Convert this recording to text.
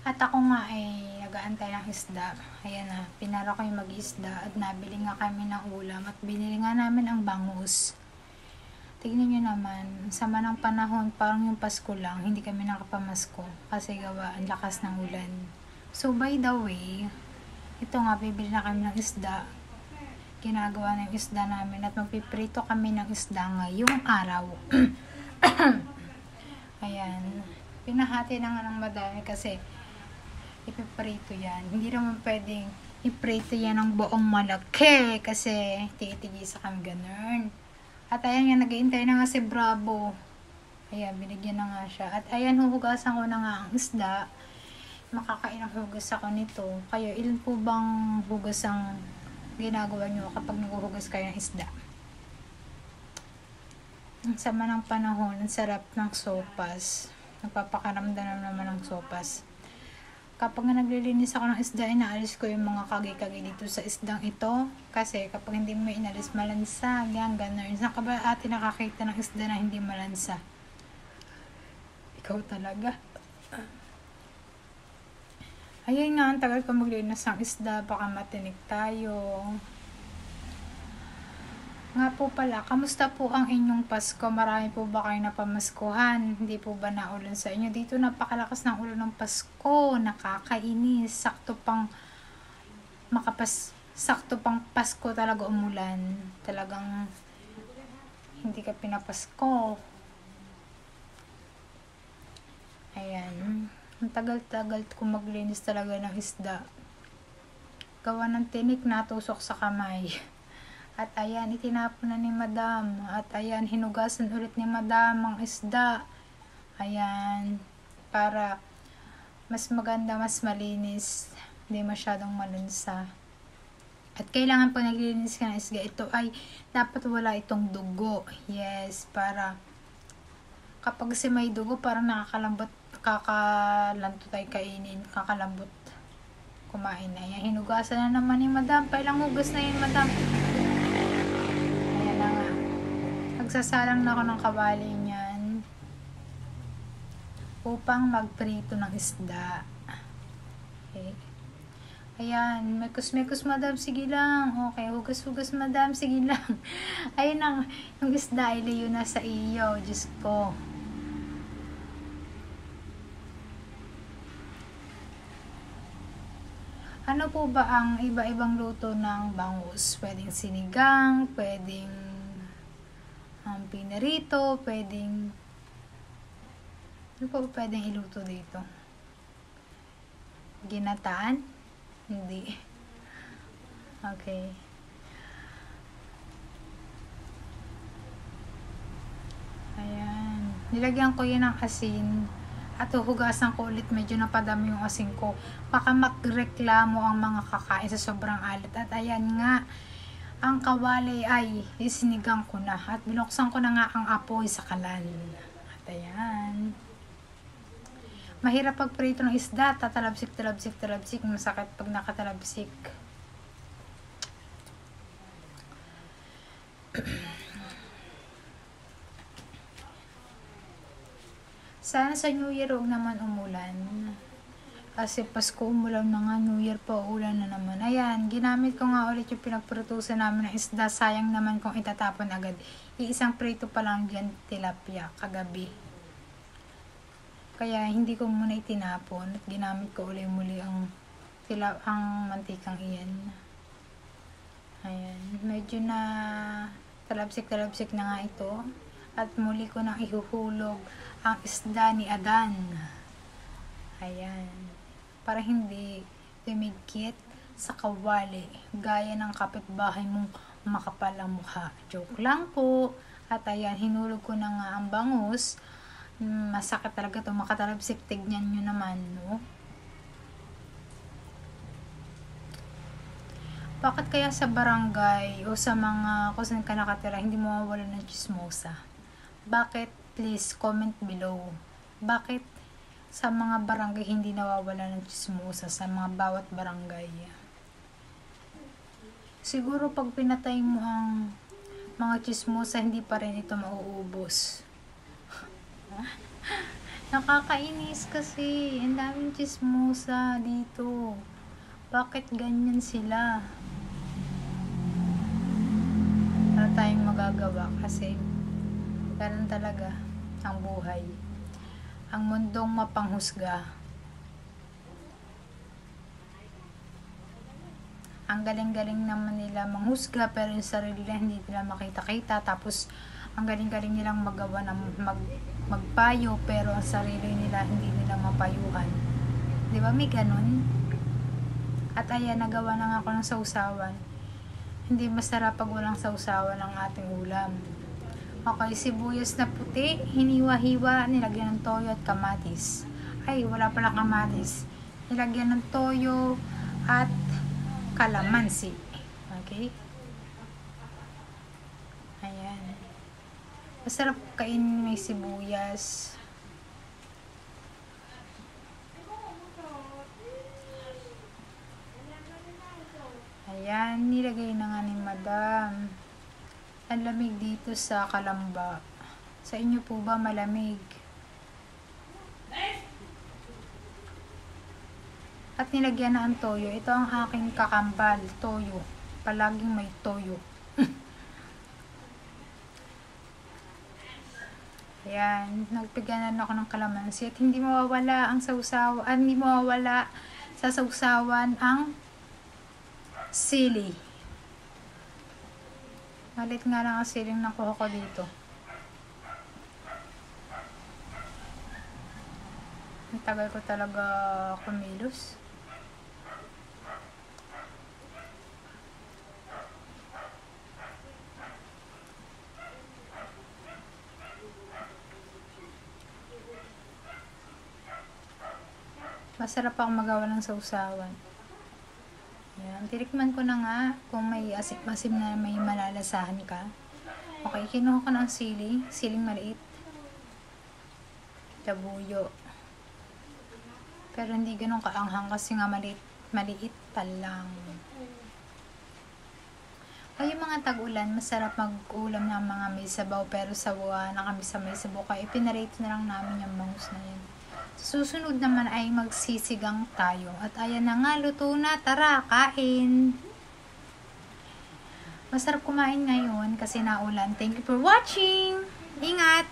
At ako nga ay nag-aantay ng isda. Ayan na, pinara ko yung mag-isda at nabili nga kami ng ulam at binili nga namin ang bangus. Tignan nyo naman, sama ng panahon, parang yung Pasko lang, hindi kami nakapamasko kasi gawa ang lakas ng ulan. So by the way, ito nga, bibili na kami ng isda. Ginagawa ng isda namin at magpiprito kami ng isda ngayong araw. Ayan, pinahati na nga ng madami kasi ipiprito yan. Hindi naman pwedeng iprito yan ng buong malaki kasi titigisa kami ganun. At ayan nga, nag-iintay na nga si Bravo. Ayan, binigyan na nga siya. At ayan, huhugasan ko na nga ang isda. Makakain ang hugas ako nito. Kayo, ilan po bang hugas ang ginagawa nyo kapag naghuhugas kayo ng isda? Ang sama ng panahon, ang sarap ng sopas. Nagpapakaramdam naman ng sopas. Kapag naglilinis ako ng isda, inaalis ko yung mga kagi-kagi dito sa isdang ito. Kasi kapag hindi mo inalis, malansa. Yan, gano'n. Saan ka ba ate nakakita ng isda na hindi malansa? Ikaw talaga. Ayun nga, ang tagal ko maglinis ng isda. Baka matinik tayo. Nga po pala, kamusta po ang inyong Pasko? Marami po ba kayo napamaskuhan? Hindi po ba naulan sa inyo? Dito napakalakas ng ulan ng Pasko. Nakakainis. Sakto pang Pasko talaga umulan. Talagang hindi ka pinapasko. Ayan. Ang tagal-tagal ko maglinis talaga ng isda. Gawa ng tinik, natusok sa kamay. At ayan, itinapon na ni Madam. At ayan, hinugasan ulit ni Madam ang isda. Ayan, para mas maganda, mas malinis. Hindi masyadong malansa. At kailangan pag naglilinis ka ng isda, ito ay dapat wala itong dugo. Yes, para kapag kasi may dugo, parang nakakalambot, kakalanto tayo kainin, kakalambot kumain. Ayan, hinugasan na naman ni Madam. Pailang hugas na yun, Madam. Ayan na nga. Magsasalang na ako ng kawali niyan upang magprito ng isda. Okay. Ayan, mekus-mekus Madam, sige lang. Okay, hugas-hugas Madam, sige lang. Ayun ang, yung isda ay layo na sa iyo. Diyos ko. Ano po ba ang iba-ibang luto ng bangus? Pwedeng sinigang, pwedeng pinarito, pwedeng ano po pwedeng iluto dito? Ginataan? Hindi. Okay. Ayan. Nilagyan ko yun ng asin. At huhugasan ko ulit, medyo napadami yung asin ko. Baka magreklamo ang mga kakain sa sobrang alat. At ayan nga, ang kawali ay isinigang ko na. At binuksan ko na nga ang apoy sa kalan. At ayan. Mahirap pagprito ng isda. Tatalabsik. Masakit pag nakatalabsik. Sana sa New Year huwag naman umulan. Kasi Pasko umulan na nga, New Year pa ulan na naman. Ayan, ginamit ko nga ulit yung pinagprutusan namin ng isda. Sayang naman kung itatapon agad. Iisang prito pa lang dyan, tilapia, kagabi. Kaya hindi ko muna itinapon at ginamit ko ulit muli ang mantikang iyan. Ayan, medyo na talabsik na nga ito. At muli ko nang ihuhulog ang isda ni Adan. Ayan. Para hindi tumigkit sa kawali. Gaya ng kapitbahay mong makapal ang mukha. Joke lang po. At ayan, hinulog ko na nga ang bangus. Masakit talaga ito. Makatalabsik. Tignan nyo naman, no? Bakit kaya sa barangay o sa mga kung saan ka nakatira, hindi mo mawala ng chismosa? Bakit? Please comment below. Bakit sa mga barangay hindi nawawala ng chismosa sa mga bawat barangay? Siguro pag pinatay mo ang mga chismosa, hindi pa rin ito mauubos. Nakakainis kasi. Ang daming chismosa dito. Bakit ganyan sila? Wala tayong magagawa kasi ganun talaga ang buhay. Ang mundong mapanghusga. Ang galing-galing naman nila manghusga pero yung sarili nila hindi nila makita-kita, tapos ang galing-galing nilang magawa ng magpayo pero ang sarili nila hindi nila mapayuhan. Di ba may ganun? At ayan, nagawa na nga ako ng sausawan. Hindi masarap pag walang sausawan ang ating ulam. Okay, sibuyas na puti, hiniwa-hiwa, nilagyan ng toyo at kamatis. Ay, wala pala kamatis. Nilagyan ng toyo at kalamansi. Okay? Ayan. Masarap kainin may sibuyas. Ayan, nilagay na nga ni Madam. Ang lamig dito sa Kalamba. Sa inyo po ba malamig? At nilagyan na ang toyo. Ito ang aking kakambal, toyo. Palaging may toyo. Ayan, nagpiganan ako ng kalamansi at hindi mawawala ang sausawan, hindi mawawala sa sausawan ang sili. Malit nga lang ang siling nakuha ko dito. Ang tagal ko talaga kumilos. Masarap akong magawa ng sausawan. Ayan, tinikman ko na nga kung may asim-asim na may malalasahan ka. Okay, kinuha ko ng siling maliit. Labuyo. Pero hindi ganun kaanghang kasi nga maliit pa lang. Ay, yung mga tag-ulan, masarap mag-ulam ng mga may sabaw, pero sawa na kami sa may sabaw. Kaya ipinarate na lang namin yung bangus na yun. Susunod naman ay magsisigang tayo. At ayan na nga, luto na. Tara, kain! Masarap kumain ngayon kasi naulan. Thank you for watching! Ingat!